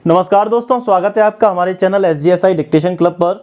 नमस्कार दोस्तों, स्वागत है आपका हमारे चैनल SGSI डिक्टेशन क्लब पर।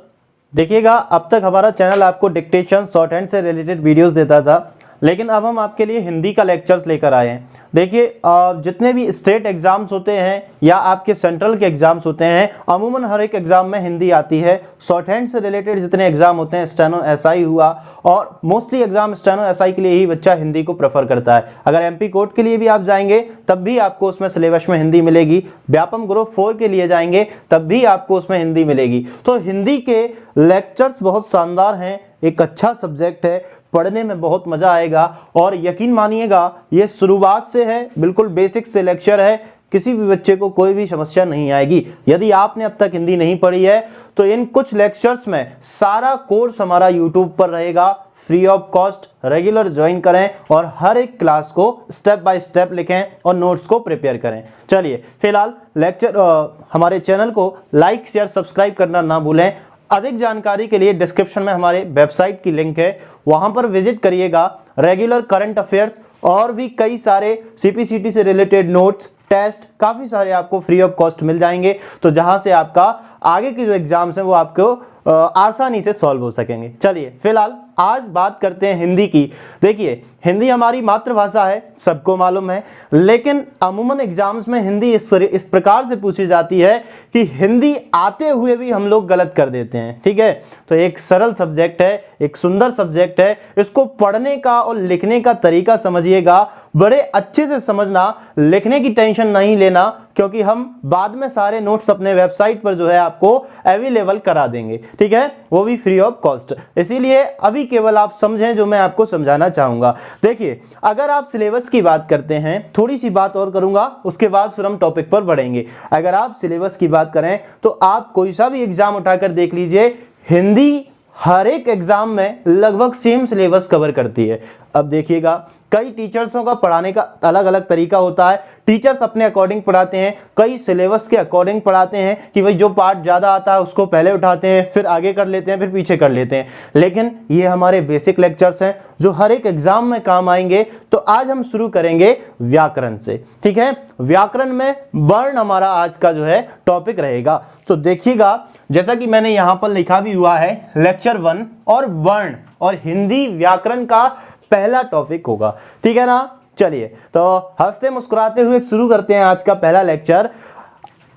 देखिएगा, अब तक हमारा चैनल आपको डिक्टेशन शॉर्ट हैंड से रिलेटेड वीडियोस देता था, लेकिन अब हम आपके लिए हिंदी का लेक्चर्स लेकर आए हैं। देखिए, जितने भी स्टेट एग्ज़ाम्स होते हैं या आपके सेंट्रल के एग्ज़ाम्स होते हैं, अमूमन हर एक एग्ज़ाम में हिंदी आती है। शॉर्ट हैंड से रिलेटेड जितने एग्ज़ाम होते हैं, स्टेनो SI हुआ, और मोस्टली एग्ज़ाम स्टेनो SI के लिए ही बच्चा हिंदी को प्रेफर करता है। अगर MP कोर्ट के लिए भी आप जाएंगे तब भी आपको उसमें सिलेबस में हिंदी मिलेगी। व्यापम ग्रुप 4 के लिए जाएंगे तब भी आपको उसमें हिंदी मिलेगी। तो हिंदी के लेक्चर्स बहुत शानदार हैं, एक अच्छा सब्जेक्ट है, पढ़ने में बहुत मज़ा आएगा। और यकीन मानिएगा, ये शुरुआत से है, बिल्कुल बेसिक से लेक्चर है, किसी भी बच्चे को कोई भी समस्या नहीं आएगी। यदि आपने अब तक हिंदी नहीं पढ़ी है तो इन कुछ लेक्चर्स में सारा कोर्स हमारा यूट्यूब पर रहेगा, free of cost. Regular join करें और हर एक क्लास को स्टेप बाय स्टेप लिखें और नोट्स को प्रिपेयर करें। चलिए, फिलहाल लेक्चर हमारे चैनल को लाइक शेयर सब्सक्राइब करना ना भूलें। अधिक जानकारी के लिए डिस्क्रिप्शन में हमारे वेबसाइट की लिंक है, वहां पर विजिट करिएगा। रेगुलर करंट अफेयर्स और भी कई सारे CPCT से रिलेटेड नोट्स, टेस्ट, काफ़ी सारे आपको फ्री ऑफ कॉस्ट मिल जाएंगे। तो जहां से आपका आगे के जो एग्जाम्स हैं वो आपको आसानी से सॉल्व हो सकेंगे। चलिए, फिलहाल आज बात करते हैं हिंदी की। देखिए, हिंदी हमारी मातृभाषा है, सबको मालूम है, लेकिन अमूमन एग्जाम्स में हिंदी इस प्रकार से पूछी जाती है कि हिंदी आते हुए भी हम लोग गलत कर देते हैं। ठीक है, तो एक सरल सब्जेक्ट है, एक सुंदर सब्जेक्ट है। इसको पढ़ने का और लिखने का तरीका समझिएगा, बड़े अच्छे से समझना, लिखने की टेंशन नहीं लेना, क्योंकि हम बाद में सारे नोट्स अपने वेबसाइट पर जो है आपको अवेलेबल करा देंगे। ठीक है, वो भी फ्री ऑफ कॉस्ट। इसीलिए अभी केवल आप समझें जो मैं आपको समझाना चाहूंगा। देखिए, अगर आप सिलेबस की बात करते हैं, थोड़ी सी बात और करूंगा, उसके बाद फिर हम टॉपिक पर बढ़ेंगे। अगर आप सिलेबस की बात करें तो आप कोई सा भी एग्जाम उठाकर देख लीजिए, हिंदी हर एक एग्जाम में लगभग सेम सिलेबस कवर करती है। अब देखिएगा, कई टीचर्सों का पढ़ाने का अलग अलग तरीका होता है। टीचर्स अपने अकॉर्डिंग पढ़ाते हैं, कई सिलेबस के अकॉर्डिंग पढ़ाते हैं कि भाई जो पार्ट ज़्यादा आता है उसको पहले उठाते हैं, फिर आगे कर लेते हैं, फिर पीछे कर लेते हैं। लेकिन ये हमारे बेसिक लेक्चर्स हैं जो हर एक एग्जाम में काम आएंगे। तो आज हम शुरू करेंगे व्याकरण से। ठीक है, व्याकरण में वर्ण हमारा आज का जो है टॉपिक रहेगा। तो देखिएगा, जैसा कि मैंने यहाँ पर लिखा भी हुआ है, लेक्चर 1 और वर्ण और हिंदी व्याकरण का पहला टॉपिक होगा। ठीक है ना। चलिए, तो हंसते मुस्कुराते हुए शुरू करते हैं आज का पहला लेक्चर।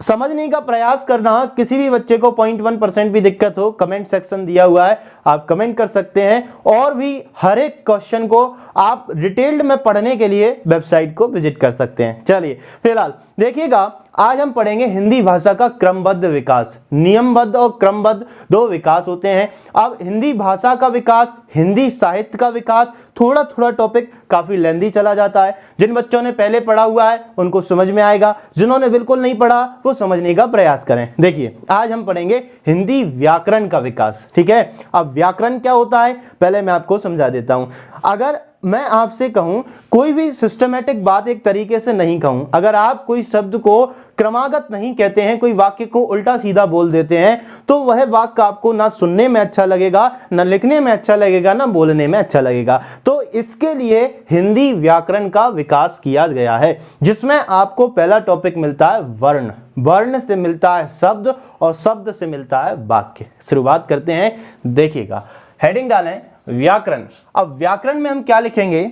समझने का प्रयास करना, किसी भी बच्चे को 0.1% भी दिक्कत हो, कमेंट सेक्शन दिया हुआ है, आप कमेंट कर सकते हैं। और भी हर एक क्वेश्चन को आप डिटेल्ड में पढ़ने के लिए वेबसाइट को विजिट कर सकते हैं। चलिए, फिलहाल देखिएगा, आज हम पढ़ेंगे हिंदी भाषा का क्रमबद्ध विकास। नियमबद्ध और क्रमबद्ध दो विकास होते हैं। अब हिंदी भाषा का विकास, हिंदी साहित्य का विकास, थोड़ा थोड़ा टॉपिक काफी लेंदी चला जाता है। जिन बच्चों ने पहले पढ़ा हुआ है उनको समझ में आएगा, जिन्होंने बिल्कुल नहीं पढ़ा वो समझने का प्रयास करें। देखिए, आज हम पढ़ेंगे हिंदी व्याकरण का विकास। ठीक है, अब व्याकरण क्या होता है पहले मैं आपको समझा देता हूं। अगर मैं आपसे कहूं, कोई भी सिस्टमेटिक बात एक तरीके से नहीं कहूं, अगर आप कोई शब्द को क्रमागत नहीं कहते हैं, कोई वाक्य को उल्टा सीधा बोल देते हैं, तो वह वाक्य आपको ना सुनने में अच्छा लगेगा, ना लिखने में अच्छा लगेगा, ना बोलने में अच्छा लगेगा। तो इसके लिए हिंदी व्याकरण का विकास किया गया है, जिसमें आपको पहला टॉपिक मिलता है वर्ण। वर्ण से मिलता है शब्द और शब्द से मिलता है वाक्य। शुरुआत करते हैं। देखिएगा, हेडिंग डालें व्याकरण। अब व्याकरण में हम क्या लिखेंगे,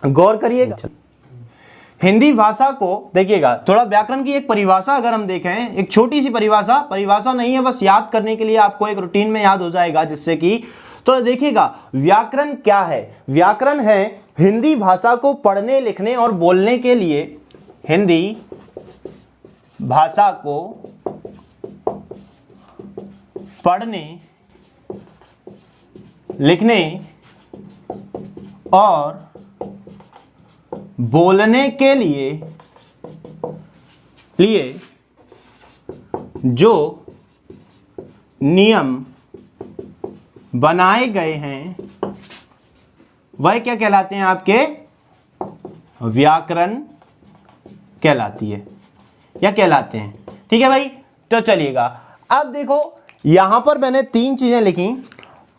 गौर करिएगा। हिंदी भाषा को देखिएगा, थोड़ा व्याकरण की एक परिभाषा अगर हम देखें, एक छोटी सी परिभाषा नहीं है, बस याद करने के लिए आपको एक रूटीन में याद हो जाएगा, जिससे कि तो देखिएगा, व्याकरण क्या है। व्याकरण है हिंदी भाषा को पढ़ने, लिखने और बोलने के लिए, हिंदी भाषा को पढ़ने, लिखने और बोलने के लिए जो नियम बनाए गए हैं वह क्या कहलाते हैं, आपके व्याकरण कहलाती है या कहलाते हैं। ठीक है भाई, तो चलिएगा, अब देखो यहां पर मैंने 3 चीजें लिखी,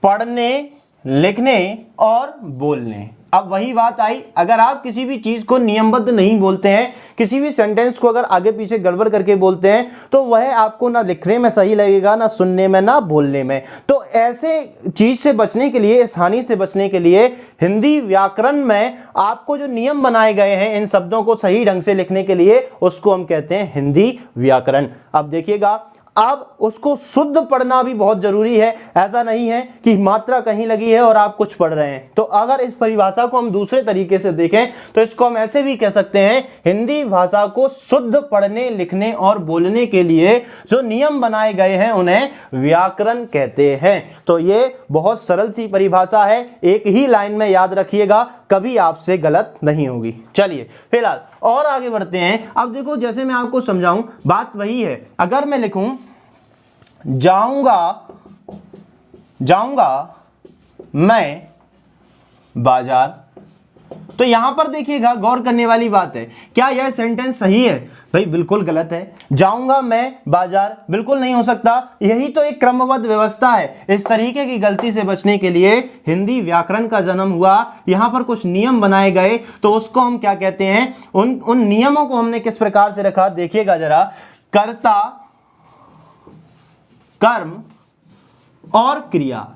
पढ़ने, लिखने और बोलने। अब वही बात आई, अगर आप किसी भी चीज को नियमबद्ध नहीं बोलते हैं, किसी भी सेंटेंस को अगर आगे पीछे गड़बड़ करके बोलते हैं तो वह आपको ना लिखने में सही लगेगा, ना सुनने में, ना बोलने में। तो ऐसे चीज से बचने के लिए, इस हानि से बचने के लिए हिंदी व्याकरण में आपको जो नियम बनाए गए हैं इन शब्दों को सही ढंग से लिखने के लिए, उसको हम कहते हैं हिंदी व्याकरण। अब देखिएगा, अब उसको शुद्ध पढ़ना भी बहुत जरूरी है। ऐसा नहीं है कि मात्रा कहीं लगी है और आप कुछ पढ़ रहे हैं। तो अगर इस परिभाषा को हम दूसरे तरीके से देखें तो इसको हम ऐसे भी कह सकते हैं, हिंदी भाषा को शुद्ध पढ़ने, लिखने और बोलने के लिए जो नियम बनाए गए हैं उन्हें व्याकरण कहते हैं। तो ये बहुत सरल सी परिभाषा है, एक ही लाइन में याद रखिएगा, कभी आपसे गलत नहीं होगी। चलिए फिलहाल और आगे बढ़ते हैं। अब देखो, जैसे मैं आपको समझाऊं, बात वही है। अगर मैं लिखूं जाऊंगा मैं बाजार, तो यहां पर देखिएगा, गौर करने वाली बात है, क्या यह सेंटेंस सही है? भाई बिल्कुल गलत है। जाऊंगा मैं बाजार बिल्कुल नहीं हो सकता। यही तो एक क्रमबद्ध व्यवस्था है। इस तरीके की गलती से बचने के लिए हिंदी व्याकरण का जन्म हुआ। यहां पर कुछ नियम बनाए गए, तो उसको हम क्या कहते हैं, उन नियमों को हमने किस प्रकार से रखा, देखिएगा जरा। कर्ता, कर्म और क्रिया।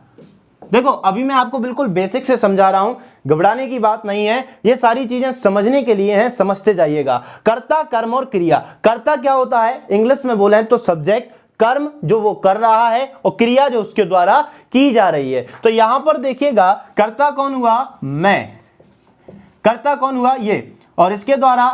देखो, अभी मैं आपको बिल्कुल बेसिक से समझा रहा हूं, घबराने की बात नहीं है, ये सारी चीजें समझने के लिए हैं, समझते जाइएगा। कर्ता, कर्म और क्रिया। कर्ता क्या होता है, इंग्लिश में बोले तो सब्जेक्ट, कर्म जो वो कर रहा है और क्रिया जो उसके द्वारा की जा रही है। तो यहां पर देखिएगा, कर्ता कौन हुआ, मैं। कर्ता कौन हुआ, ये, और इसके द्वारा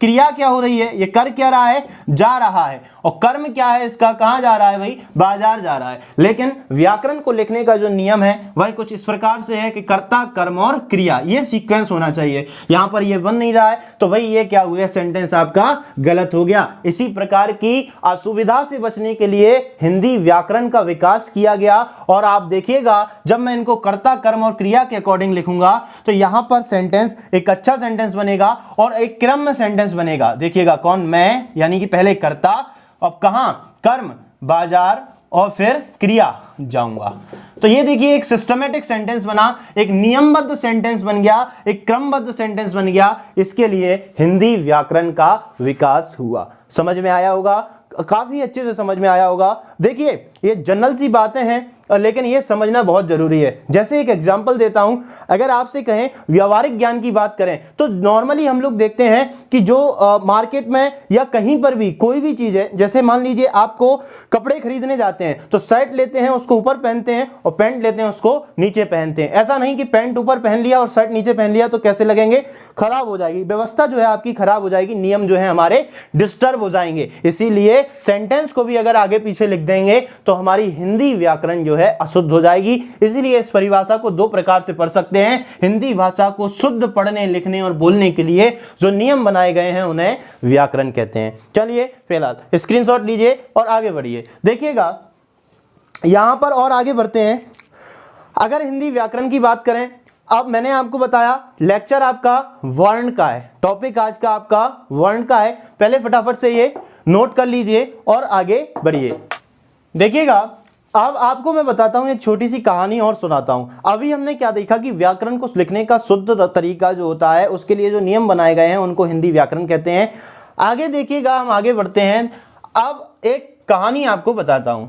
क्रिया क्या हो रही है, ये कर क्या रहा है, जा रहा है। और कर्म क्या है इसका, कहां जा रहा है भाई, बाजार जा रहा है। लेकिन व्याकरण को लिखने का जो नियम है वह कुछ इस प्रकार से है कि कर्ता, कर्म और क्रिया, ये सीक्वेंस होना चाहिए। यहां पर ये बन नहीं रहा है, तो भाई ये क्या हुआ, सेंटेंस आपका गलत हो गया। इसी प्रकार की असुविधा से बचने के लिए हिंदी व्याकरण का विकास किया गया। और आप देखिएगा, जब मैं इनको कर्ता, कर्म और क्रिया के अकॉर्डिंग लिखूंगा तो यहां पर सेंटेंस एक अच्छा सेंटेंस बनेगा और एक क्रम में सेंटेंस बनेगा। देखिएगा, कौन, मैं, यानी कि पहले कर्ता, अब कहां, कर्म, बाजार, और फिर क्रिया, जाऊंगा। तो ये देखिए, एक सिस्टमैटिक सेंटेंस बना, एक नियमबद्ध सेंटेंस बन गया, एक क्रमबद्ध सेंटेंस बन गया। इसके लिए हिंदी व्याकरण का विकास हुआ। समझ में आया होगा, काफी अच्छे से समझ में आया होगा। देखिए, ये जनरल सी बातें हैं, लेकिन ये समझना बहुत जरूरी है। जैसे एक एग्जांपल देता हूं, अगर आपसे कहें व्यावहारिक ज्ञान की बात करें, तो नॉर्मली हम लोग देखते हैं कि जो मार्केट में या कहीं पर भी कोई भी चीज है, जैसे मान लीजिए आपको कपड़े खरीदने जाते हैं तो शर्ट लेते हैं, उसको ऊपर पहनते हैं, और पैंट लेते हैं, उसको नीचे पहनते हैं। ऐसा नहीं कि पैंट ऊपर पहन लिया और शर्ट नीचे पहन लिया तो कैसे लगेंगे, खराब हो जाएगी, व्यवस्था जो है आपकी खराब हो जाएगी, नियम जो है हमारे डिस्टर्ब हो जाएंगे। इसीलिए सेंटेंस को भी अगर आगे पीछे लिख देंगे तो हमारी हिंदी व्याकरण जो है अशुद्ध हो जाएगी। इसलिए इस परिभाषा को दो प्रकार से पढ़ सकते हैं। हिंदी भाषा को शुद्ध पढ़ने, लिखने और बोलने के लिए जो नियम बनाए गए हैं उन्हें व्याकरण कहते हैं। चलिए फिलहाल स्क्रीनशॉट लीजिए और आगे बढ़िए। देखिएगा, यहां पर और आगे बढ़ते हैं। अगर हिंदी व्याकरण की बात करें, अब मैंने आपको बताया लेक्चर आपका वर्ण का है, टॉपिक आज का आपका वर्ण का है। पहले फटाफट से ये नोट कर लीजिए और आगे बढ़िए। देखिएगा, अब आपको मैं बताता हूं, एक छोटी सी कहानी और सुनाता हूं। अभी हमने क्या देखा कि व्याकरण को लिखने का शुद्ध तरीका जो होता है, उसके लिए जो नियम बनाए गए हैं उनको हिंदी व्याकरण कहते हैं। आगे देखिएगा, हम आगे बढ़ते हैं। अब एक कहानी आपको बताता हूं।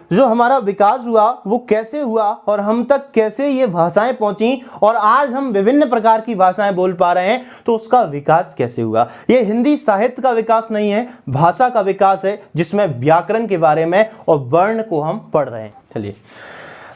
जो हमारा विकास हुआ वो कैसे हुआ और हम तक कैसे ये भाषाएं पहुंची और आज हम विभिन्न प्रकार की भाषाएं बोल पा रहे हैं, तो उसका विकास कैसे हुआ। ये हिंदी साहित्य का विकास नहीं है, भाषा का विकास है, जिसमें व्याकरण के बारे में और वर्ण को हम पढ़ रहे हैं। चलिए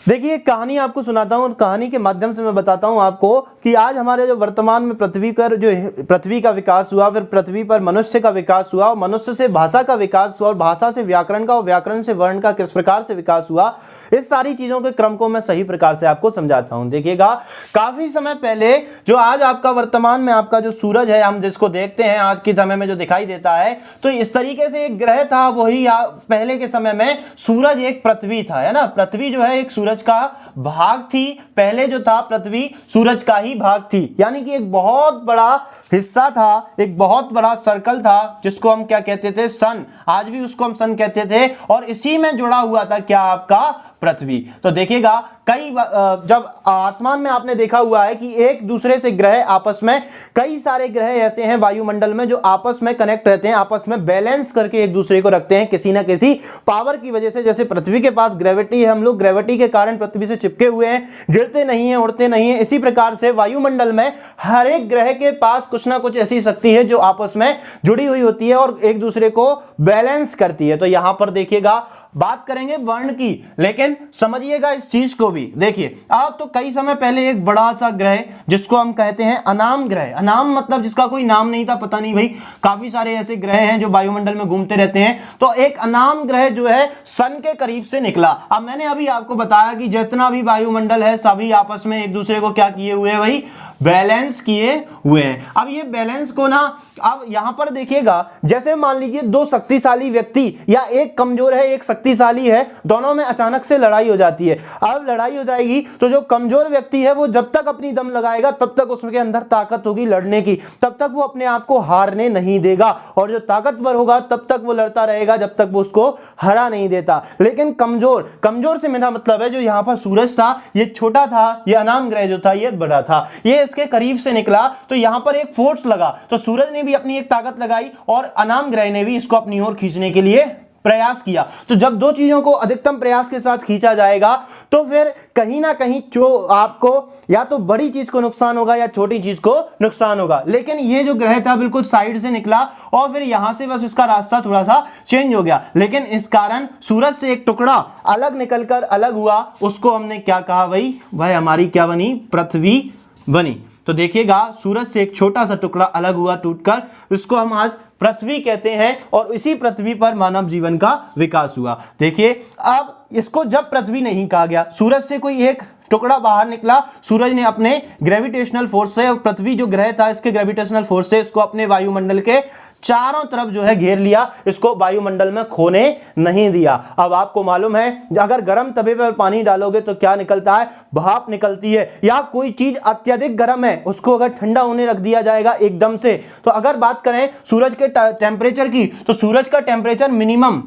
देखिए, कहानी आपको सुनाता हूं और कहानी के माध्यम से मैं बताता हूं आपको कि आज हमारे जो वर्तमान में पृथ्वी का विकास हुआ, फिर पृथ्वी पर मनुष्य का विकास हुआ, मनुष्य से भाषा का विकास हुआ और भाषा से व्याकरण का और व्याकरण से वर्ण का किस प्रकार से विकास हुआ, इस सारी चीजों के क्रम को मैं सही प्रकार से आपको समझाता हूं। देखिएगा, काफी समय पहले जो आज आपका वर्तमान में आपका जो सूरज है, हम जिसको देखते हैं आज के समय में जो दिखाई देता है, तो इस तरीके से एक ग्रह था। वही पहले के समय में सूरज एक पृथ्वी था, है ना। पृथ्वी जो है एक सूरज का भाग थी। पहले जो था पृथ्वी सूरज का ही भाग थी, यानी कि एक बहुत बड़ा हिस्सा था, एक बहुत बड़ा सर्कल था, जिसको हम क्या कहते थे, सन। आज भी उसको हम सन कहते थे। और इसी में जुड़ा हुआ था क्या, आपका पृथ्वी। तो देखिएगा जब आसमान में आपने देखा हुआ है कि एक दूसरे से ग्रह आपस में, कई सारे ग्रह ऐसे हैं वायुमंडल में जो आपस में कनेक्ट रहते हैं, आपस में बैलेंस करके एक दूसरे को रखते हैं किसी ना किसी पावर की वजह से। जैसे पृथ्वी के पास ग्रेविटी है, हम लोग ग्रेविटी के कारण पृथ्वी से चिपके हुए हैं, गिरते नहीं है, उड़ते नहीं है। इसी प्रकार से वायुमंडल में हर एक ग्रह के पास कुछ ना कुछ ऐसी शक्ति है जो आपस में जुड़ी हुई होती है और एक दूसरे को बैलेंस करती है। तो यहां पर देखिएगा बात करेंगे वर्ण की, लेकिन समझिएगा इस चीज को भी। देखिए आप तो कई समय पहले एक बड़ा सा ग्रह जिसको हम कहते हैं अनाम ग्रह, अनाम मतलब जिसका कोई नाम नहीं था, पता नहीं भाई, काफी सारे ऐसे ग्रह हैं जो वायुमंडल में घूमते रहते हैं। तो एक अनाम ग्रह जो है सन के करीब से निकला। अब मैंने अभी आपको बताया कि जितना भी वायुमंडल है सभी आपस में एक दूसरे को क्या किए हुए हैं भाई, बैलेंस किए हुए हैं। अब ये बैलेंस को ना, अब यहां पर देखिएगा जैसे मान लीजिए दो शक्तिशाली व्यक्ति या एक कमजोर है एक शक्तिशाली है, दोनों में अचानक से लड़ाई हो जाती है। अब लड़ाई हो जाएगी तो जो कमजोर व्यक्ति है वो जब तक अपनी दम लगाएगा तब तक उसके अंदर ताकत होगी लड़ने की, तब तक वो अपने आप को हारने नहीं देगा, और जो ताकतवर होगा तब तक वो लड़ता रहेगा जब तक वो उसको हरा नहीं देता। लेकिन कमजोर, कमजोर से मेरा मतलब है जो यहां पर सूरज था ये छोटा था, ये अनाम ग्रह जो था ये बड़ा था, ये इसके करीब से निकला तो यहां पर एक फोर्स लगा, तो सूरज ने भी अपनी एक ताकत लगाई और अनाम ग्रह ने भी इसको अपनी ओर खींचने के लिए प्रयास किया। तो जब दो चीजों को अधिकतम प्रयास के साथ खींचा जाएगा तो फिर कहीं ना कहीं जो आपको या तो बड़ी चीज को नुकसान होगा या छोटी चीज को नुकसान होगा। लेकिन ये जो ग्रह था बिल्कुल साइड से निकला और फिर यहां से बस इसका रास्ता थोड़ा सा चेंज हो गया, लेकिन इस कारण सूरज से एक टुकड़ा अलग निकलकर अलग हुआ, उसको हमने क्या कहा भाई, वह हमारी क्या बनी, पृथ्वी बनी। तो देखिएगा सूरज से एक छोटा सा टुकड़ा अलग हुआ टूटकर, इसको हम आज पृथ्वी कहते हैं और इसी पृथ्वी पर मानव जीवन का विकास हुआ। देखिए अब इसको जब पृथ्वी नहीं कहा गया, सूरज से कोई एक टुकड़ा बाहर निकला, सूरज ने अपने ग्रेविटेशनल फोर्स से, पृथ्वी जो ग्रह था इसके ग्रेविटेशनल फोर्स से इसको अपने वायुमंडल के चारों तरफ जो है घेर लिया, इसको वायुमंडल में खोने नहीं दिया। अब आपको मालूम है अगर गर्म तवे पर पानी डालोगे तो क्या निकलता है, भाप निकलती है, या कोई चीज अत्यधिक गर्म है उसको अगर ठंडा होने रख दिया जाएगा एकदम से। तो अगर बात करें सूरज के टेम्परेचर की तो सूरज का टेम्परेचर मिनिमम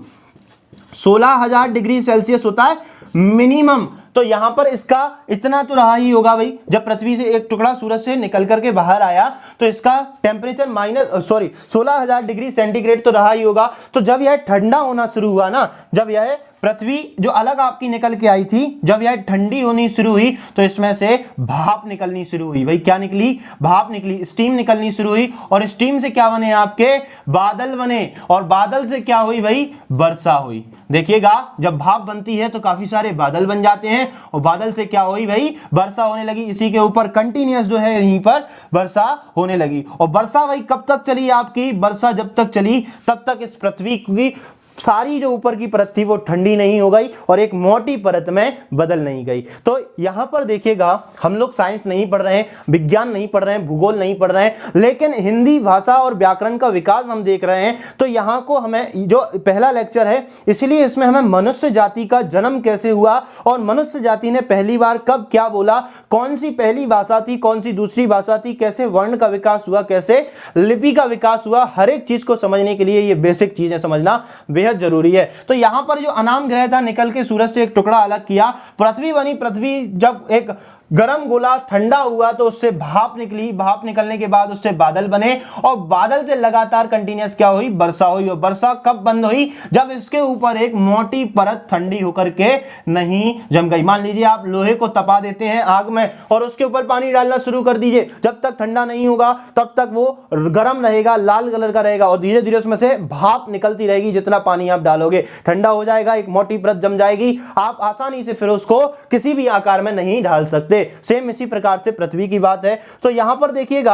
16,000 डिग्री सेल्सियस होता है मिनिमम। तो यहां पर इसका इतना तो रहा ही होगा भाई, जब पृथ्वी से एक टुकड़ा सूरज से निकल करके बाहर आया तो इसका टेम्परेचर 16,000 डिग्री सेंटीग्रेड तो रहा ही होगा। तो जब यह ठंडा होना शुरू हुआ ना, जब यह पृथ्वी जो अलग आपकी निकल के आई थी, जब यह ठंडी होनी शुरू हुई तो इसमें से भाप निकलनी शुरू हुई। भाई क्या निकली, भाप निकली, स्टीम निकलनी शुरू हुई, और स्टीम से क्या बने आपके बादल बने, और बादल से क्या हुई भाई, वर्षा हुई। देखिएगा जब भाप बनती है तो काफी सारे बादल बन जाते हैं और बादल से क्या हुई भाई, वर्षा होने लगी। इसी के ऊपर कंटिन्यूअस जो है यहीं पर वर्षा होने लगी। और वर्षा भाई कब तक चली आपकी, वर्षा जब तक चली तब तक इस पृथ्वी की सारी जो ऊपर की परत थी वो ठंडी नहीं हो गई और एक मोटी परत में बदल नहीं गई। तो यहां पर देखिएगा हम लोग साइंस नहीं पढ़ रहे हैं, विज्ञान नहीं पढ़ रहे हैं, भूगोल नहीं पढ़ रहे हैं, लेकिन हिंदी भाषा और व्याकरण का विकास हम देख रहे हैं। तो यहां को हमें जो पहला लेक्चर है इसलिए इसमें हमें मनुष्य जाति का जन्म कैसे हुआ और मनुष्य जाति ने पहली बार कब क्या बोला, कौन सी पहली भाषा थी, कौन सी दूसरी भाषा थी, कैसे वर्ण का विकास हुआ, कैसे लिपि का विकास हुआ, हर एक चीज को समझने के लिए ये बेसिक चीजें समझना जरूरी है। तो यहां पर जो अनाम ग्रह था निकल के सूरज से एक टुकड़ा अलग किया, पृथ्वी बनी। पृथ्वी जब एक गर्म गोला ठंडा हुआ तो उससे भाप निकली, भाप निकलने के बाद उससे बादल बने और बादल से लगातार कंटिन्यूअस क्या हुई, वर्षा हुई। और वर्षा कब बंद हुई, जब इसके ऊपर एक मोटी परत ठंडी होकर के नहीं जम गई। मान लीजिए आप लोहे को तपा देते हैं आग में और उसके ऊपर पानी डालना शुरू कर दीजिए, जब तक ठंडा नहीं होगा तब तक वो गर्म रहेगा, लाल कलर का रहेगा और धीरे धीरे उसमें से भाप निकलती रहेगी। जितना पानी आप डालोगे ठंडा हो जाएगा, एक मोटी परत जम जाएगी, आप आसानी से फिर उसको किसी भी आकार में नहीं ढाल सकते। सेम इसी प्रकार से पृथ्वी की बात है। तो यहां पर देखिएगा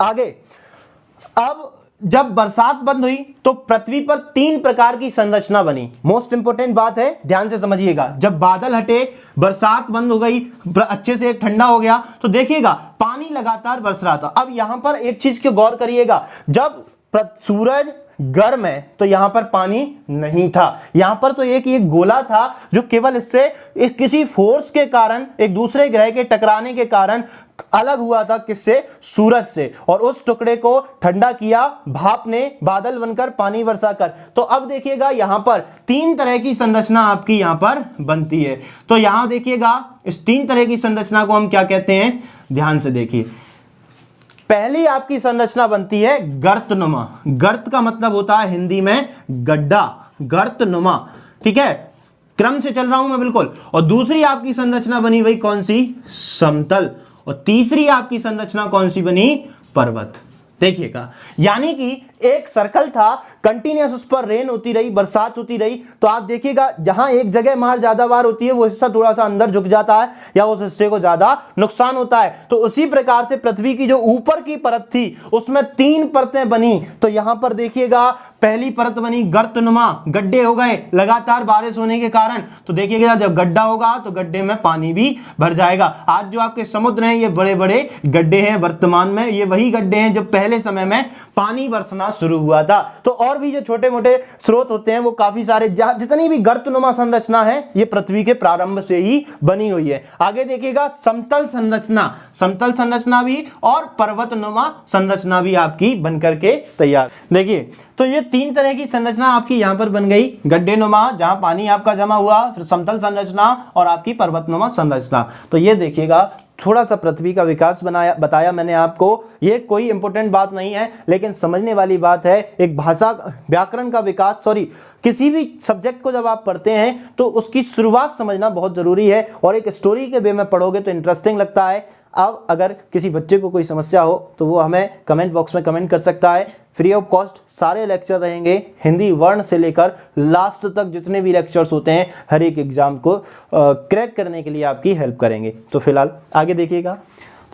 आगे, अब जब बरसात बंद हुई तो पृथ्वी पर 3 प्रकार की संरचना बनी। मोस्ट इंपोर्टेंट बात है, ध्यान से समझिएगा। जब बादल हटे, बरसात बंद हो गई, अच्छे से ठंडा हो गया, तो देखिएगा पानी लगातार बरस रहा था। अब यहां पर एक चीज की गौर करिएगा, जब सूरज गर्म है तो यहां पर पानी नहीं था, यहां पर तो एक ये गोला था जो केवल इससे किसी फोर्स के कारण, एक दूसरे ग्रह के टकराने के कारण अलग हुआ था, किससे? सूरज से, और उस टुकड़े को ठंडा किया भाप ने, बादल बनकर, पानी वर्षा कर। तो अब देखिएगा यहां पर 3 तरह की संरचना आपकी यहां पर बनती है। तो यहां देखिएगा इस 3 तरह की संरचना को हम क्या कहते हैं, ध्यान से देखिए। पहली आपकी संरचना बनती है गर्तनुमा। गर्त का मतलब होता है हिंदी में गड्ढा, गर्तनुमा, ठीक है, क्रम से चल रहा हूं मैं बिल्कुल। और दूसरी आपकी संरचना बनी वही कौन सी? समतल। और तीसरी आपकी संरचना कौन सी बनी? पर्वत। देखिएगा, यानी कि एक सर्कल था, कंटिन्यूअस उस पर रेन होती रही, बरसात होती रही, तो आप देखिएगा जहां एक जगह मार ज्यादा बार होती है वो हिस्सा थोड़ा सा अंदर झुक जाता है या उस हिस्से को ज्यादा नुकसान होता है। तो उसी प्रकार से पृथ्वी की जो ऊपर की परत थी उसमें 3 परतें बनी। तो यहां पर देखिएगा पहली परत बनी गर्तनुमा, गड्ढे हो गए लगातार बारिश होने के कारण। तो देखिएगा जब गड्ढा होगा तो गड्ढे में पानी भी भर जाएगा। आज जो आपके समुद्र हैं ये बड़े बड़े गड्ढे हैं, वर्तमान में ये वही गड्ढे हैं जब पहले समय में पानी बरसना शुरू हुआ था। तो और भी जो छोटे मोटे स्रोत होते हैं वो काफी सारे, जितनी भी गर्तनुमा संरचना है ये पृथ्वी के प्रारंभ से ही बनी हुई है। आगे देखिएगा समतल संरचना, समतल संरचना भी और पर्वतनुमा संरचना भी आपकी बनकर के तैयार। देखिए तो ये 3 तरह की संरचना आपकी यहां पर बन गई, गड्ढेनुमा जहां पानी आपका जमा हुआ, फिर समतल संरचना और आपकी पर्वतनुमा संरचना। तो ये देखिएगा थोड़ा सा पृथ्वी का विकास बताया मैंने आपको। ये कोई इंपॉर्टेंट बात नहीं है लेकिन समझने वाली बात है। एक भाषा व्याकरण का विकास, किसी भी सब्जेक्ट को जब आप पढ़ते हैं तो उसकी शुरुआत समझना बहुत जरूरी है और एक स्टोरी के वे में पढ़ोगे तो इंटरेस्टिंग लगता है। अब अगर किसी बच्चे को कोई समस्या हो तो वो हमें कमेंट बॉक्स में कमेंट कर सकता है। फ्री ऑफ कॉस्ट सारे लेक्चर रहेंगे, हिंदी वर्ण से लेकर लास्ट तक जितने भी लेक्चर्स होते हैं हर एक एग्जाम को क्रैक करने के लिए आपकी हेल्प करेंगे। तो फिलहाल आगे देखिएगा।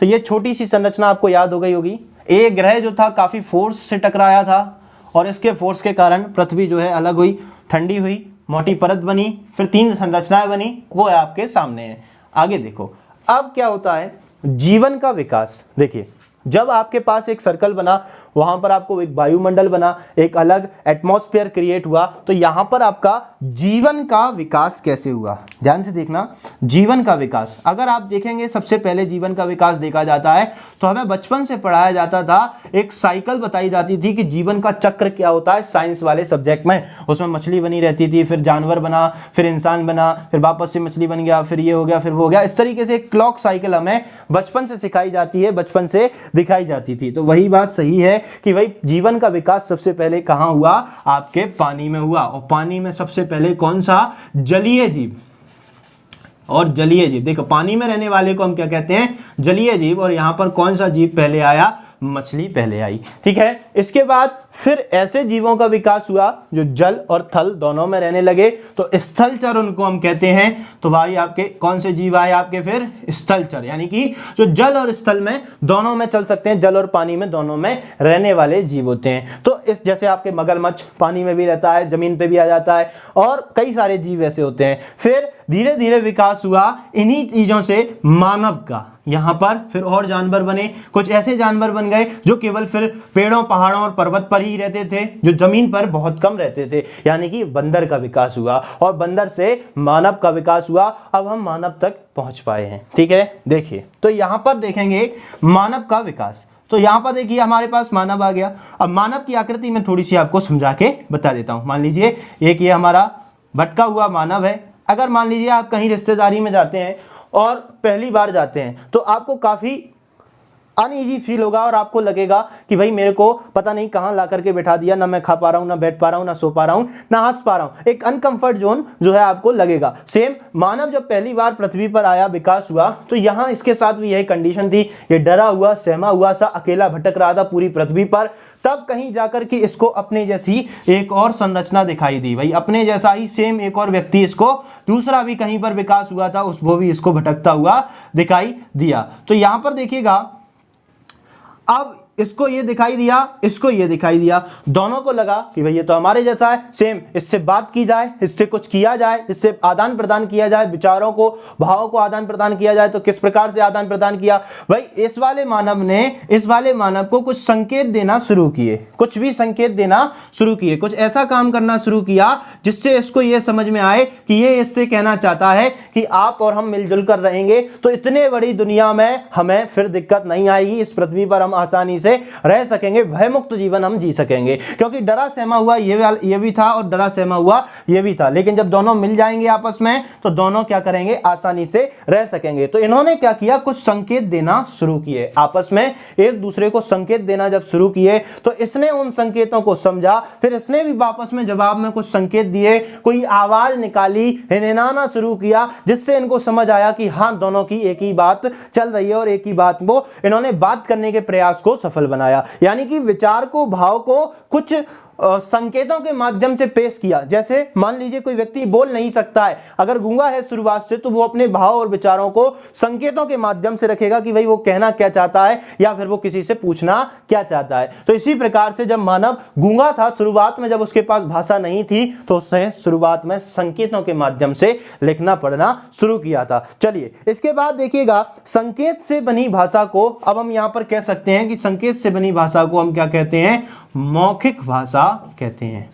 तो ये छोटी सी संरचना आपको याद हो गई होगी। एक ग्रह जो था काफ़ी फोर्स से टकराया था और इसके फोर्स के कारण पृथ्वी जो है अलग हुई, ठंडी हुई, मोटी परत बनी, फिर 3 संरचनाएं बनी, वो है आपके सामने है। आगे देखो अब क्या होता है, जीवन का विकास। देखिए जब आपके पास एक सर्कल बना, वहां पर आपको एक वायुमंडल बना, एक अलग एटमॉस्फेयर क्रिएट हुआ, तो यहां पर आपका जीवन का विकास कैसे हुआ, ध्यान से देखना। जीवन का विकास अगर आप देखेंगे, सबसे पहले जीवन का विकास देखा जाता है तो हमें बचपन से पढ़ाया जाता था, एक साइकिल बताई जाती थी कि जीवन का चक्र क्या होता है साइंस वाले सब्जेक्ट में। उसमें मछली बनी रहती थी, फिर जानवर बना, फिर इंसान बना, फिर वापस से मछली बन गया, फिर ये हो गया, फिर वो हो गया। इस तरीके से एक क्लॉक साइकिल हमें बचपन से सिखाई जाती है, बचपन से दिखाई जाती थी। तो वही बात सही है कि भाई जीवन का विकास सबसे पहले कहां हुआ, आपके पानी में हुआ। और पानी में सबसे पहले कौन सा? जलीय जीव। और जलीय जीव, देखो पानी में रहने वाले को हम क्या कहते हैं? जलीय जीव। और यहां पर कौन सा जीव पहले आया? मछली पहले आई, ठीक है। इसके बाद फिर ऐसे जीवों का विकास हुआ जो जल और थल दोनों में रहने लगे, तो स्थलचर उनको हम कहते हैं। तो भाई आपके कौन से जीव आए आपके? फिर स्थलचर, यानी कि जो जल और स्थल में दोनों में चल सकते हैं, जल और पानी में दोनों में रहने वाले जीव होते हैं। तो इस जैसे आपके मगरमच्छ पानी में भी रहता है, जमीन पे भी आ जाता है, और कई सारे जीव ऐसे होते हैं। फिर धीरे धीरे विकास हुआ इन्हीं चीजों से मानव का। यहां पर फिर और जानवर बने, कुछ ऐसे जानवर बन गए जो केवल फिर पेड़ों, पहाड़ों और पर्वत पर ही रहते थे, जो जमीन पर बहुत कम रहते थे, यानी कि बंदर का विकास हुआ। और बंदर से मानव का विकास हुआ। अब हम मानव तक पहुंच पाए हैं, ठीक है। देखिए तो यहां पर देखेंगे मानव का विकास। तो यहां पर देखिए हमारे पास मानव आ गया। अब मानव की आकृति में थोड़ी सी आपको समझा के बता देता हूं। मान लीजिए एक ये हमारा भटका हुआ मानव है। अगर मान लीजिए आप कहीं रिश्तेदारी में जाते हैं और पहली बार जाते हैं तो आपको काफ़ी अनईजी फील होगा और आपको लगेगा कि भाई मेरे को पता नहीं कहाँ ला करके बैठा दिया, ना मैं खा पा रहा हूँ, ना बैठ पा रहा हूँ, ना सो पा रहा हूँ, ना हंस पा रहा हूँ। एक अनकंफर्ट जोन जो है आपको लगेगा। सेम मानव जब पहली बार पृथ्वी पर आया, विकास हुआ, तो यहाँ इसके साथ भी यही कंडीशन थी। ये डरा हुआ, सहमा हुआ सा, अकेला भटक रहा था पूरी पृथ्वी पर। तब कहीं जाकर के इसको अपने जैसी एक और संरचना दिखाई दी। भाई अपने जैसा ही सेम एक और व्यक्ति इसको, दूसरा भी कहीं पर विकास हुआ था, वो भी इसको भटकता हुआ दिखाई दिया। तो यहां पर देखिएगा अब इसको ये दिखाई दिया, इसको ये दिखाई दिया, दोनों को लगा कि भाई ये तो हमारे जैसा है, सेम, इससे बात की जाए, इससे कुछ किया जाए, इससे आदान प्रदान किया जाए, विचारों को, भावों को आदान प्रदान किया जाए। तो किस प्रकार से आदान प्रदान किया भाई? इस वाले मानव को कुछ संकेत देना शुरू किए, कुछ भी संकेत देना शुरू किए, कुछ ऐसा काम करना शुरू किया जिससे इसको ये समझ में आए कि ये इससे कहना चाहता है कि आप और हम मिलजुल कर रहेंगे तो इतने बड़ी दुनिया में हमें फिर दिक्कत नहीं आएगी, इस पृथ्वी पर हम आसानी से रह सकेंगे, भयमुक्त जीवन हम जी सकेंगे। क्योंकि डरा सहमा हुआ ये भी था और डरा सहमा हुआ ये भी था, लेकिन जब दोनों मिल जाएंगे आपस में तो दोनों क्या करेंगे? आसानी से रह सकेंगे। तो इन्होंने क्या किया? कुछ संकेत देना शुरू किए, आपस में एक दूसरे को संकेत देना जब शुरू किए तो इसने उन संकेतों को समझा, फिर इसने भी वापस में जवाब में कुछ संकेत दिए, कोई आवाज निकाली, हिनहिनाना शुरू किया, जिससे इनको समझ आया कि हाँ, दोनों की एक ही बात चल रही है और एक ही बात वो इन्होंने बात करने के प्रयास को सफल बनाया। यानी कि विचार को, भाव को कुछ संकेतों के माध्यम से पेश किया। जैसे मान लीजिए कोई व्यक्ति बोल नहीं सकता है, अगर गूंगा है शुरुआत से, तो वो अपने भाव और विचारों को संकेतों के माध्यम से रखेगा कि भाई वो कहना क्या चाहता है या फिर वो किसी से पूछना क्या चाहता है। तो इसी प्रकार से जब मानव गूंगा था शुरुआत में, जब उसके पास भाषा नहीं थी, तो उसने शुरुआत में संकेतों के माध्यम से लिखना पढ़ना शुरू किया था। चलिए इसके बाद देखिएगा, संकेत से बनी भाषा को अब हम यहां पर कह सकते हैं कि संकेत से बनी भाषा को हम क्या कहते हैं? मौखिक भाषा कहते हैं।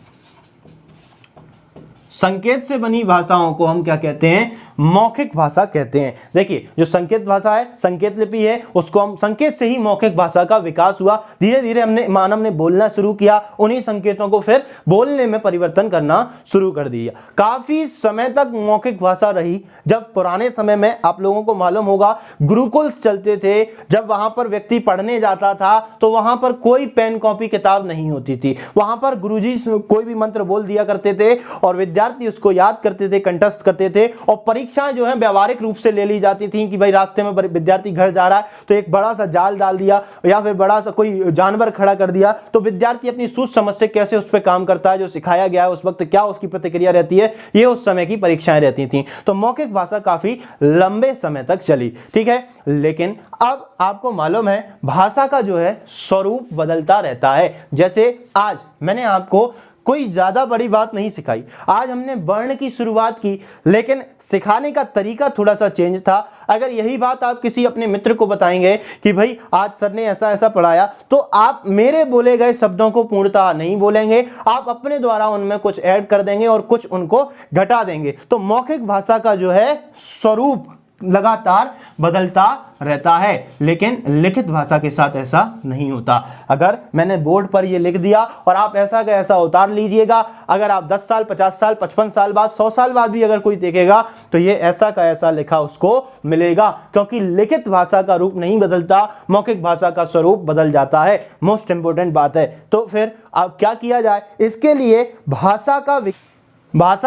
संकेत से बनी भाषाओं को हम क्या कहते हैं? मौखिक भाषा कहते हैं। देखिए जो संकेत भाषा है, संकेत लिपि है, उसको हम संकेत से ही मौखिक भाषा का विकास हुआ। धीरे धीरे मानव ने बोलना शुरू किया, उन्हीं संकेतों को फिर बोलने में परिवर्तन करना शुरू कर दिया। काफी समय तक मौखिक भाषा रही। जब पुराने समय में आप लोगों को मालूम होगा गुरुकुल चलते थे, जब वहां पर व्यक्ति पढ़ने जाता था तो वहां पर कोई पेन कॉपी किताब नहीं होती थी। वहां पर गुरुजी कोई भी मंत्र बोल दिया करते थे और विद्यार्थी उसको याद करते थे, कंठस्थ करते थे, और परीक्षाएं जो है व्यावहारिक रूप से ले ली जाती थी कि भाई रास्ते में विद्यार्थी घर जा रहा है तो एक बड़ा सा जाल डाल दिया या फिर बड़ा सा कोई जानवर खड़ा कर दिया, तो विद्यार्थी अपनी सूझ समझ से कैसे उस पर काम करता है, जो सिखाया गया है उस वक्त क्या उसकी प्रतिक्रिया रहती है, ये उस समय की परीक्षाएं रहती थी। तो मौखिक भाषा काफी लंबे समय तक चली, ठीक है। लेकिन अब आपको मालूम है भाषा का जो है स्वरूप बदलता रहता है। जैसे आज मैंने आपको कोई ज्यादा बड़ी बात नहीं सिखाई, आज हमने वर्ण की शुरुआत की, लेकिन सिखाने का तरीका थोड़ा सा चेंज था। अगर यही बात आप किसी अपने मित्र को बताएंगे कि भाई आज सर ने ऐसा ऐसा पढ़ाया, तो आप मेरे बोले गए शब्दों को पूर्णतः नहीं बोलेंगे, आप अपने द्वारा उनमें कुछ ऐड कर देंगे और कुछ उनको घटा देंगे। तो मौखिक भाषा का जो है स्वरूप लगातार बदलता रहता है, लेकिन लिखित भाषा के साथ ऐसा नहीं होता। अगर मैंने बोर्ड पर ये लिख दिया और आप ऐसा का ऐसा उतार लीजिएगा, अगर आप 10 साल 50 साल 55 साल बाद 100 साल बाद भी अगर कोई देखेगा तो ये ऐसा का ऐसा लिखा उसको मिलेगा, क्योंकि लिखित भाषा का रूप नहीं बदलता, मौखिक भाषा का स्वरूप बदल जाता है। मोस्ट इंपोर्टेंट बात है। तो फिर अब क्या किया जाए? इसके लिए भाषा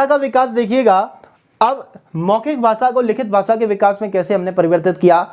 का विकास देखिएगा। अब मौखिक भाषा को लिखित भाषा के विकास में कैसे हमने परिवर्तित किया?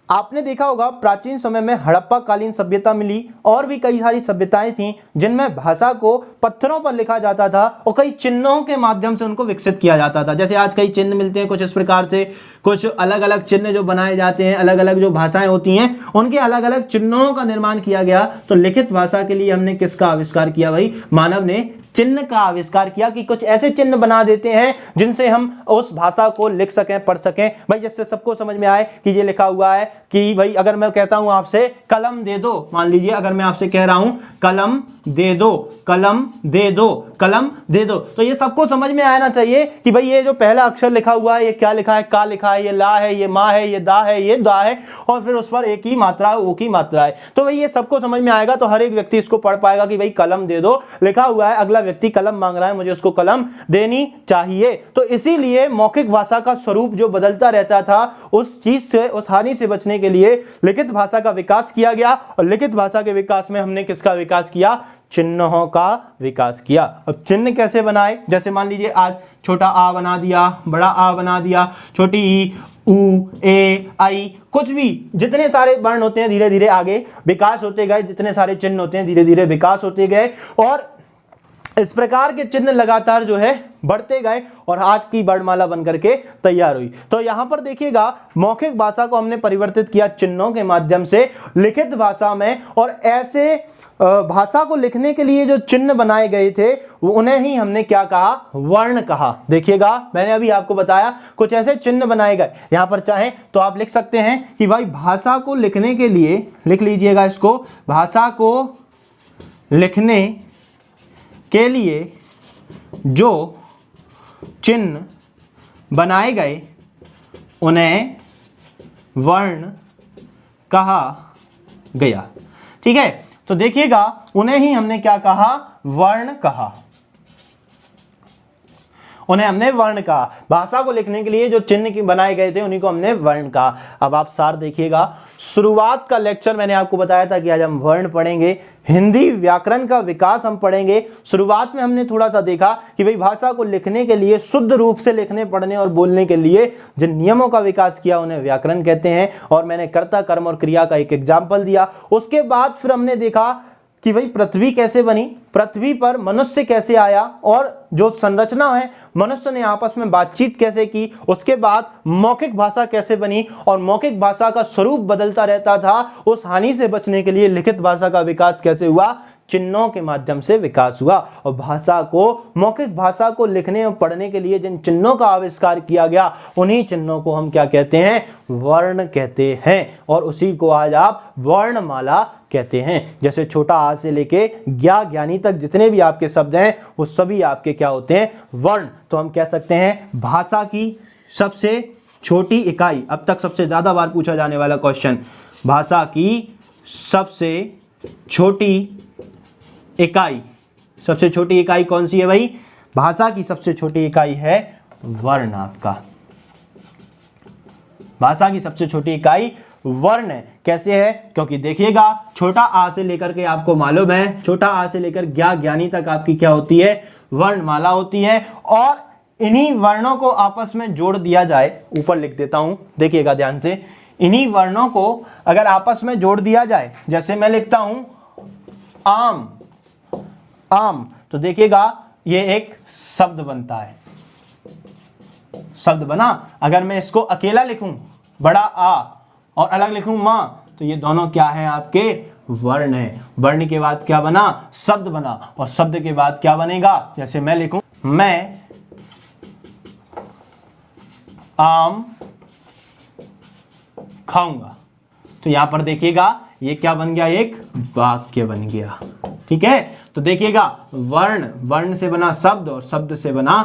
आपने देखा होगा प्राचीन समय में हड़प्पा कालीन सभ्यता मिली और भी कई सारी सभ्यताएं थीं जिनमें भाषा को पत्थरों पर लिखा जाता था और कई चिन्हों के माध्यम से उनको विकसित किया जाता था। जैसे आज कई चिन्ह मिलते हैं कुछ इस प्रकार से, कुछ अलग अलग चिन्ह जो बनाए जाते हैं, अलग अलग जो भाषाएं होती हैं उनके अलग अलग चिन्हों का निर्माण किया गया। तो लिखित भाषा के लिए हमने किसका आविष्कार किया भाई? मानव ने चिन्ह का आविष्कार किया कि कुछ ऐसे चिन्ह बना देते हैं जिनसे हम उस भाषा को लिख सकें, पढ़ सकें भाई, जिससे सबको समझ में आए कि ये लिखा हुआ है। कि भाई अगर मैं कहता हूं आपसे कलम दे दो, मान लीजिए अगर मैं आपसे कह रहा हूं कलम दे दो, कलम दे दो, कलम दे दो, तो ये सबको समझ में आना चाहिए कि भाई ये जो पहला अक्षर लिखा हुआ है ये क्या लिखा है? का लिखा है, ये ला है, ये मा है, ये दा है, ये दा है, और फिर उस पर एक ही मात्रा है, ओ की मात्रा है। तो भाई ये सबको समझ में आएगा, तो हर एक व्यक्ति इसको पढ़ पाएगा कि भाई कलम दे दो लिखा हुआ है, अगला व्यक्ति कलम मांग रहा है, मुझे उसको कलम देनी चाहिए। तो इसीलिए मौखिक भाषा का स्वरूप जो बदलता रहता था, उस चीज से, उस हानि से बचने के लिए लिखित भाषा का विकास किया गया। और लिखित भाषा के विकास में हमने किसका विकास किया? चिन्हों का विकास किया। अब चिन्ह कैसे बनाए? जैसे मान लीजिए आज छोटा आ बना दिया, बड़ा आ बना दिया, छोटी ई, ऊ, ए, आई, कुछ भी जितने सारे वर्ण होते हैं धीरे धीरे आगे विकास होते गए, जितने सारे चिन्ह होते हैं धीरे धीरे विकास होते गए, और इस प्रकार के चिन्ह लगातार जो है बढ़ते गए और आज की वर्णमाला बनकर के तैयार हुई। तो यहाँ पर देखिएगा मौखिक भाषा को हमने परिवर्तित किया चिन्हों के माध्यम से लिखित भाषा में, और ऐसे भाषा को लिखने के लिए जो चिन्ह बनाए गए थे उन्हें ही हमने क्या कहा, वर्ण कहा। देखिएगा मैंने अभी आपको बताया कुछ ऐसे चिन्ह बनाए गए। यहां पर चाहें तो आप लिख सकते हैं कि भाई भाषा को लिखने के लिए, लिख लीजिएगा इसको, भाषा को लिखने के लिए जो चिन्ह बनाए गए उन्हें वर्ण कहा गया। ठीक है, तो देखिएगा उन्हें ही हमने क्या कहा, वर्ण कहा। उन्हें हमने वर्ण कहा। भाषा को लिखने के लिए जो चिन्ह बनाए गए थे उन्हीं को हमने वर्ण कहा। अब आप सार देखिएगा, शुरुआत का लेक्चर मैंने आपको बताया था कि आज हम वर्ण पढ़ेंगे, हिंदी व्याकरण का विकास हम पढ़ेंगे। शुरुआत में हमने थोड़ा सा देखा कि भाई भाषा को लिखने के लिए, शुद्ध रूप से लिखने पढ़ने और बोलने के लिए जिन नियमों का विकास किया उन्हें व्याकरण कहते हैं, और मैंने कर्ता कर्म और क्रिया का एक एग्जाम्पल दिया। उसके बाद फिर हमने देखा कि भाई पृथ्वी कैसे बनी, पृथ्वी पर मनुष्य कैसे आया, और जो संरचना है मनुष्य ने आपस में बातचीत कैसे की। उसके बाद मौखिक भाषा कैसे बनी, और मौखिक भाषा का स्वरूप बदलता रहता था, उस हानि से बचने के लिए लिखित भाषा का विकास कैसे हुआ, चिन्हों के माध्यम से विकास हुआ। और भाषा को, मौखिक भाषा को लिखने और पढ़ने के लिए जिन चिन्हों का आविष्कार किया गया उन्हीं चिन्हों को हम क्या कहते हैं, वर्ण कहते हैं, और उसी को आज आप वर्णमाला कहते हैं। जैसे छोटा आ से लेके ज्ञानी तक जितने भी आपके शब्द हैं वो सभी आपके क्या होते हैं, वर्ण। तो हम कह सकते हैं भाषा की सबसे छोटी इकाई, अब तक सबसे ज्यादा बार पूछा जाने वाला क्वेश्चन, भाषा की सबसे छोटी इकाई, सबसे छोटी इकाई कौन सी है भाई, भाषा की सबसे छोटी इकाई है वर्ण। आपका भाषा की सबसे छोटी इकाई वर्ण है। कैसे है, क्योंकि देखिएगा छोटा आ से लेकर के आपको मालूम है, छोटा आ से लेकर ज्ञानी तक आपकी क्या होती है, वर्णमाला होती है। और इन्हीं वर्णों को आपस में जोड़ दिया जाए, ऊपर लिख देता हूं, देखिएगा ध्यान से, इन्हीं वर्णों को अगर आपस में जोड़ दिया जाए, जैसे मैं लिखता हूं आम, आम, तो देखिएगा ये एक शब्द बनता है, शब्द बना। अगर मैं इसको अकेला लिखूं बड़ा आ और अलग लिखूं मां, तो ये दोनों क्या है, आपके वर्ण है। वर्ण के बाद क्या बना, शब्द बना, और शब्द के बाद क्या बनेगा, जैसे मैं लिखूं मैं आम खाऊंगा, तो यहां पर देखिएगा ये क्या बन गया, एक वाक्य बन गया। ठीक है, तो देखिएगा वर्ण, वर्ण से बना शब्द और शब्द से बना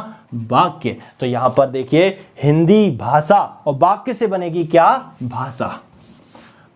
वाक्य। तो यहां पर देखिए हिंदी भाषा, और वाक्य से बनेगी क्या, भाषा।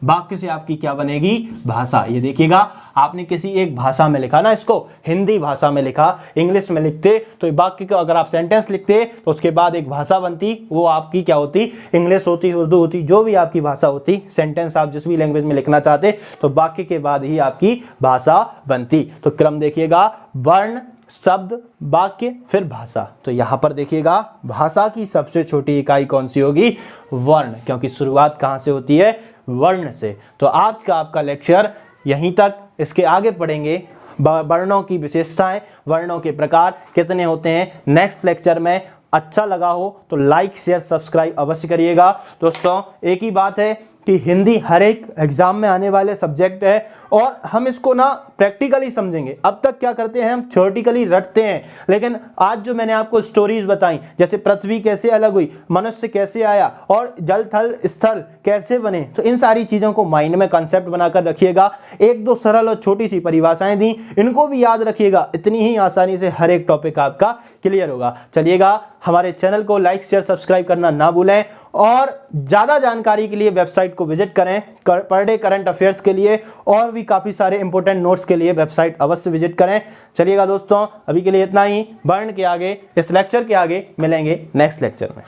वाक्य से आपकी क्या बनेगी, भाषा। ये देखिएगा आपने किसी एक भाषा में लिखा ना, इसको हिंदी भाषा में लिखा, इंग्लिश में लिखते तो वाक्य का अगर आप सेंटेंस लिखते तो उसके बाद एक भाषा बनती, वो आपकी क्या होती, इंग्लिश होती, उर्दू होती, जो भी आपकी भाषा होती। सेंटेंस आप जिस भी लैंग्वेज में लिखना चाहते तो वाक्य के बाद ही आपकी भाषा बनती। तो क्रम देखिएगा, वर्ण, शब्द, वाक्य, फिर भाषा। तो यहां पर देखिएगा भाषा की सबसे छोटी इकाई कौन सी होगी, वर्ण, क्योंकि शुरुआत कहां से होती है, वर्ण से। तो आज का आपका लेक्चर यहीं तक, इसके आगे पढ़ेंगे वर्णों की विशेषताएं, वर्णों के प्रकार कितने होते हैं नेक्स्ट लेक्चर में। अच्छा लगा हो तो लाइक शेयर सब्सक्राइब अवश्य करिएगा। दोस्तों एक ही बात है कि हिंदी हर एक एग्जाम में आने वाले सब्जेक्ट है, और हम इसको ना प्रैक्टिकली समझेंगे। अब तक क्या करते हैं, हम थ्योरेटिकली रटते हैं, लेकिन आज जो मैंने आपको स्टोरीज बताई, जैसे पृथ्वी कैसे अलग हुई, मनुष्य कैसे आया, और जल थल स्थल कैसे बने, तो इन सारी चीज़ों को माइंड में कंसेप्ट बनाकर रखिएगा। एक दो सरल और छोटी सी परिभाषाएं दी, इनको भी याद रखिएगा, इतनी ही आसानी से हर एक टॉपिक आपका क्लियर होगा। चलिएगा, हमारे चैनल को लाइक शेयर सब्सक्राइब करना ना भूलें, और ज़्यादा जानकारी के लिए वेबसाइट को विजिट करें। पर डे करंट अफेयर्स के लिए और भी काफ़ी सारे इंपॉर्टेंट नोट्स के लिए वेबसाइट अवश्य विजिट करें। चलिएगा दोस्तों, अभी के लिए इतना ही। वर्ण के आगे, इस लेक्चर के आगे मिलेंगे नेक्स्ट लेक्चर में।